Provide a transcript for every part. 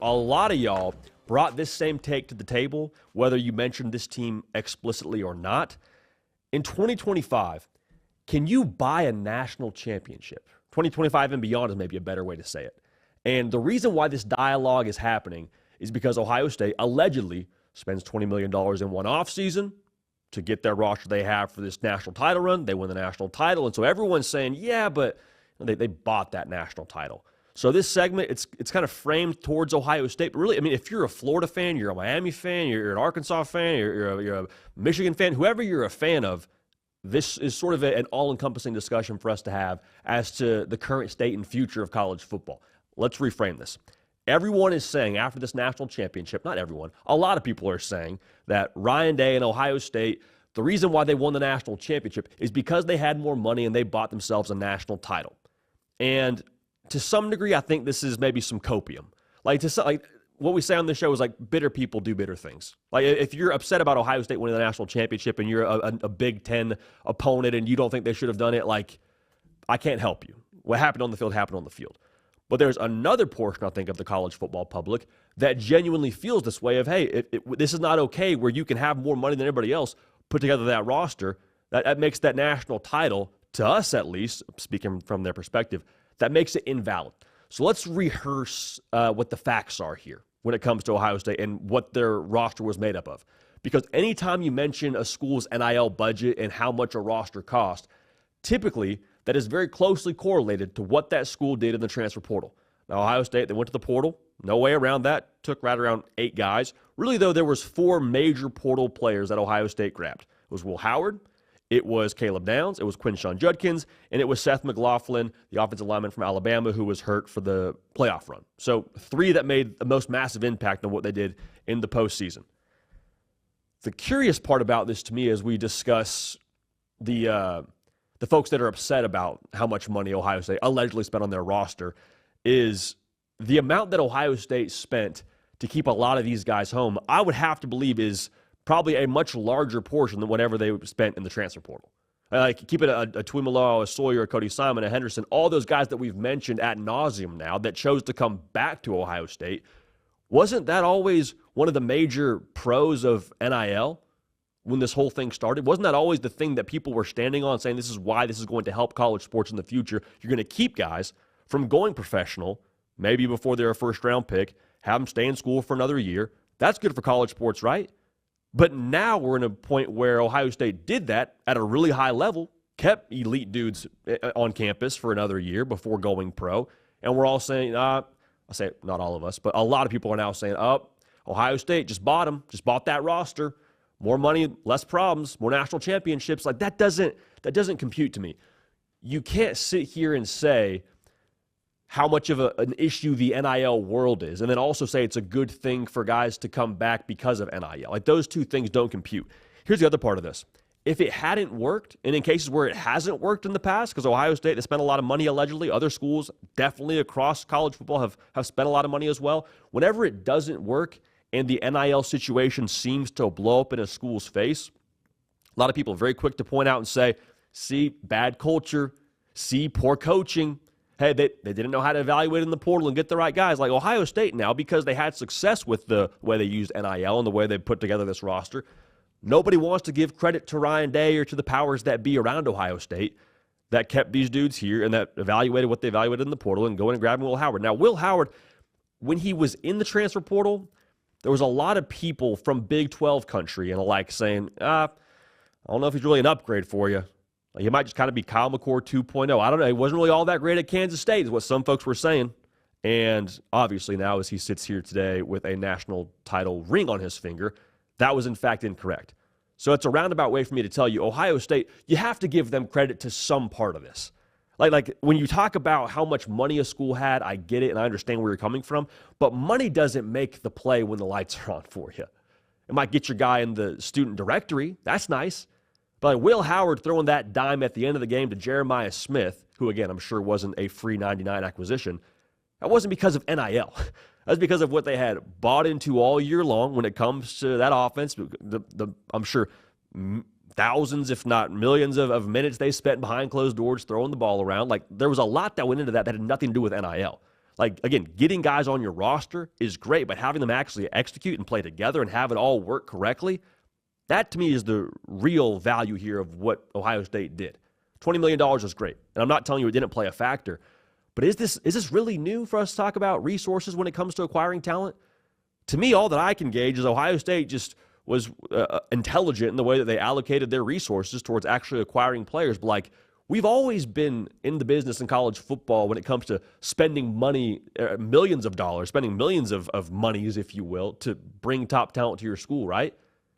A lot of y'all brought this same take to the table, whether you mentioned this team explicitly or not. In 2025, can you buy a national championship? 2025 and beyond is maybe a better way to say it. And the reason why this dialogue is happening is because Ohio State allegedly spends $20 million in one offseason to get their roster they have for this national title run. They win the national title. And so everyone's saying, yeah, but they bought that national title. So this segment, it's kind of framed towards Ohio State. But really, I mean, if you're a Florida fan, you're a Miami fan, you're an Arkansas fan, you're a Michigan fan, whoever you're a fan of, this is sort of an all-encompassing discussion for us to have as to the current state and future of college football. Let's reframe this. Everyone is saying after this national championship, not everyone, a lot of people are saying that Ryan Day and Ohio State, the reason why they won the national championship is because they had more money and they bought themselves a national title. And to some degree, I think this is maybe some copium. Like what we say on this show is like bitter people do bitter things. Like if you're upset about Ohio State winning the national championship and you're a Big Ten opponent and you don't think they should have done it, like I can't help you. What happened on the field happened on the field. But there's another portion, I think, of the college football public that genuinely feels this way of, hey, this is not okay where you can have more money than everybody else, put together that roster. That makes that national title, to us at least, speaking from their perspective, that makes it invalid. So let's rehearse what the facts are here when it comes to Ohio State and what their roster was made up of. Because anytime you mention a school's NIL budget and how much a roster costs, typically that is very closely correlated to what that school did in the transfer portal. Now, Ohio State, they went to the portal. No way around that. Took right around 8 guys. Really, though, there was 4 major portal players that Ohio State grabbed. It was Will Howard, it was Caleb Downs, it was Quinshon Judkins, and it was Seth McLaughlin, the offensive lineman from Alabama, who was hurt for the playoff run. So 3 that made the most massive impact on what they did in the postseason. The curious part about this to me as we discuss the folks that are upset about how much money Ohio State allegedly spent on their roster is the amount that Ohio State spent to keep a lot of these guys home, I would have to believe is probably a much larger portion than whatever they spent in the transfer portal. Like keep it a Tuimoloau, a Sawyer, a Cody Simon, a Henderson, all those guys that we've mentioned ad nauseum now that chose to come back to Ohio State. Wasn't that always one of the major pros of NIL? When this whole thing started? Wasn't that always the thing that people were standing on saying this is why this is going to help college sports in the future? You're going to keep guys from going professional, maybe before they're a first-round pick, have them stay in school for another year. That's good for college sports, right? But now we're in a point where Ohio State did that at a really high level, kept elite dudes on campus for another year before going pro, and we're all saying, I say not all of us, but a lot of people are now saying, Ohio State just bought them, just bought that roster. More money, less problems, more national championships. Like that doesn't compute to me. You can't sit here and say how much of an issue the NIL world is and then also say it's a good thing for guys to come back because of NIL. Like those two things don't compute. Here's the other part of this. If it hadn't worked, and in cases where it hasn't worked in the past, because Ohio State, they spent a lot of money allegedly, other schools definitely across college football have spent a lot of money as well. Whenever it doesn't work, and the NIL situation seems to blow up in a school's face, a lot of people are very quick to point out and say, see, bad culture, see, poor coaching. Hey, they didn't know how to evaluate in the portal and get the right guys. Like Ohio State now, because they had success with the way they used NIL and the way they put together this roster, nobody wants to give credit to Ryan Day or to the powers that be around Ohio State that kept these dudes here and that evaluated what they evaluated in the portal and going and grabbing Will Howard. Now, Will Howard, when he was in the transfer portal, there was a lot of people from Big 12 country and alike saying, I don't know if he's really an upgrade for you. Like, he might just kind of be Kyle McCord 2.0. I don't know. He wasn't really all that great at Kansas State is what some folks were saying. And obviously now as he sits here today with a national title ring on his finger, that was in fact incorrect. So it's a roundabout way for me to tell you, Ohio State, you have to give them credit to some part of this. Like when you talk about how much money a school had, I get it and I understand where you're coming from, but money doesn't make the play when the lights are on for you. It might get your guy in the student directory. That's nice. But like Will Howard throwing that dime at the end of the game to Jeremiah Smith, who again I'm sure wasn't a free 99 acquisition, that wasn't because of NIL. That's because of what they had bought into all year long when it comes to that offense. I'm sure thousands, if not millions of minutes they spent behind closed doors throwing the ball around. Like there was a lot that went into that had nothing to do with NIL. Like, again, getting guys on your roster is great, but having them actually execute and play together and have it all work correctly, that to me is the real value here of what Ohio State did. $20 million is great. And I'm not telling you it didn't play a factor, but is this really new for us to talk about resources when it comes to acquiring talent? To me, all that I can gauge is Ohio State just was intelligent in the way that they allocated their resources towards actually acquiring players. But like, we've always been in the business in college football when it comes to spending money, millions of dollars, spending millions of monies, if you will, to bring top talent to your school, right?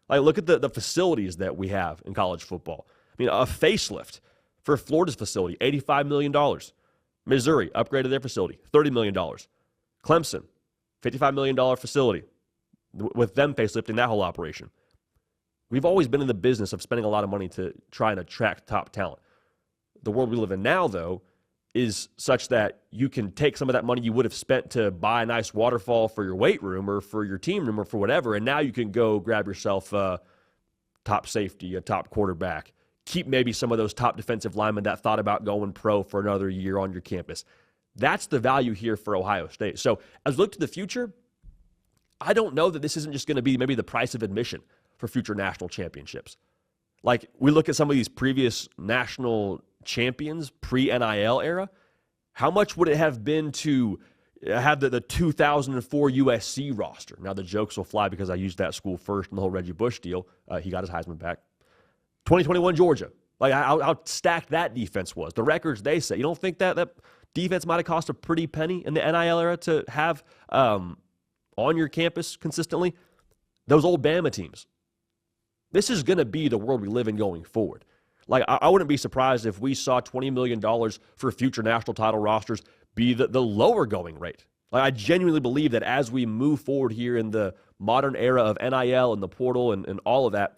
Like, look at the facilities that we have in college football. I mean, a facelift for Florida's facility, $85 million. Missouri upgraded their facility, $30 million. Clemson, $55 million facility, with them facelifting that whole operation. We've always been in the business of spending a lot of money to try and attract top talent. The world we live in now, though, is such that you can take some of that money you would have spent to buy a nice waterfall for your weight room or for your team room or for whatever, and now you can go grab yourself a top safety, a top quarterback, keep maybe some of those top defensive linemen that thought about going pro for another year on your campus. That's the value here for Ohio State. So as we look to the future, I don't know that this isn't just going to be maybe the price of admission for future national championships. Like, we look at some of these previous national champions pre-NIL era. How much would it have been to have the 2004 USC roster? Now, the jokes will fly because I used that school first in the whole Reggie Bush deal. He got his Heisman back. 2021 Georgia. Like, how stacked that defense was. The records they set. You don't think that defense might have cost a pretty penny in the NIL era to have on your campus consistently? Those old Bama teams. This is going to be the world we live in going forward. Like, I wouldn't be surprised if we saw $20 million for future national title rosters be the lower going rate. Like, I genuinely believe that as we move forward here in the modern era of NIL and the portal and all of that,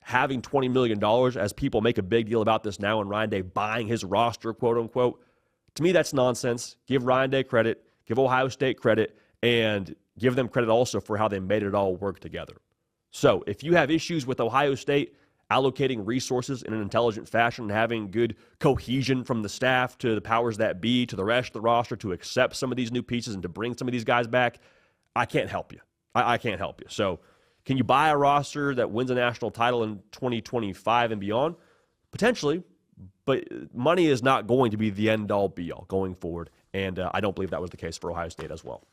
having $20 million, as people make a big deal about this now, and Ryan Day buying his roster, quote unquote, to me, that's nonsense. Give Ryan Day credit, give Ohio State credit, and give them credit also for how they made it all work together. So if you have issues with Ohio State allocating resources in an intelligent fashion and having good cohesion from the staff to the powers that be to the rest of the roster to accept some of these new pieces and to bring some of these guys back, I can't help you. I can't help you. So can you buy a roster that wins a national title in 2025 and beyond? Potentially, but money is not going to be the end-all, be-all going forward, and I don't believe that was the case for Ohio State as well.